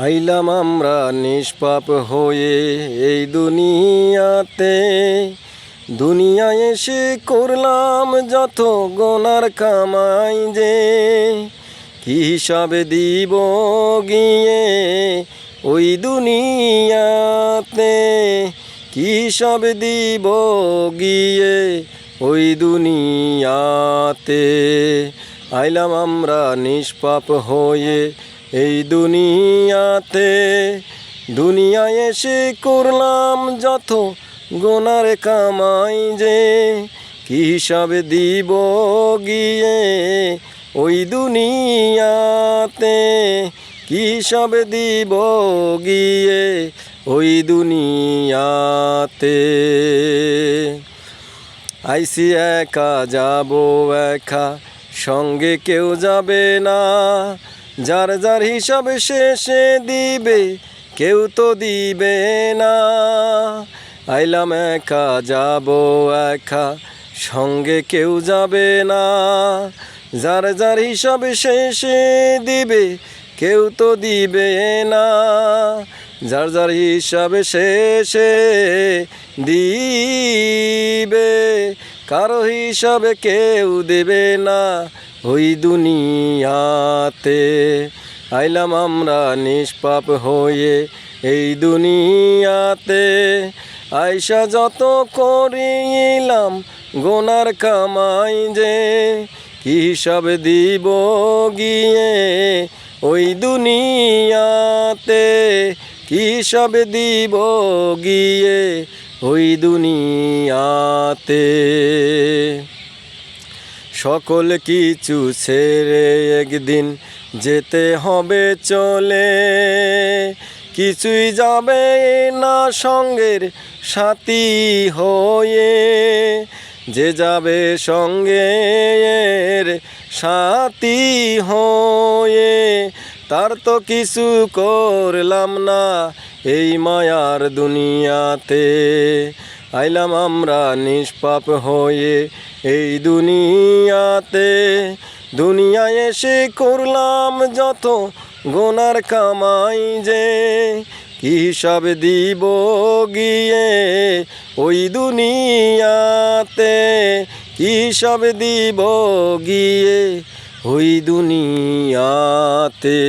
আইলাম আমরা নিষ্পাপ হয়ে এই দুনিয়াতে, দুনিয়ায় এসে করলাম যত গোনার কামাই যে, কি হিসাবে দিব গিয়ে ওই দুনিয়াতে, কি হিসাবে দিব গিয়ে ওই দুনিয়াতে। আইলাম আমরা নিষ্পাপ হয়ে এই দুনিয়াতে, দুনিয়ায় এসে করলাম যত গোনার কামাই যে, কি হিসাবে দিব গিয়ে ওই দুনিয়াতে, কি হিসাবে দিব গিয়ে ওই দুনিয়াতে। আইসি একা যাব একা, সঙ্গে কেউ যাবে না, যার যার হিসাব শেষে দিবে কেউ তো দিবে না। আইলাম একা যাব একা, সঙ্গে কেউ যাবে না, যার যার হিসাব শেষে দিবে কেউ তো দিবে না। যার যার হিসাব শেষে দিবে, কারো হিসাবে কেউ দেবে না ওই দুনিয়াতে। আইলাম আমরা নিষ্পাপ হয়ে এই দুনিয়াতে, আইসা যত করিলাম গোনার কামাই যে, কি হিসাব দিব গিয়ে ওই দুনিয়াতে, কি হিসাব দিব গিয়ে ওই দুনিয়াতে। সকল কিছু ছেড়ে একদিন যেতে হবে চলে, কিছুই যাবে না সঙ্গের সাথী হয়ে। যে যাবে সঙ্গের সাথী হয়ে, তার তো কিছু করলাম না এই মায়ার দুনিয়াতে। আইলাম আমরা নিষ্পাপ হয়ে এই দুনিয়াতে, দুনিয়ায় এসে করলাম যত গোনার কামাই যে, কি হিসাব দিব গিয়ে ওই দুনিয়াতে, কি হিসাব দিব গিয়ে ওই দুনিয়াতে।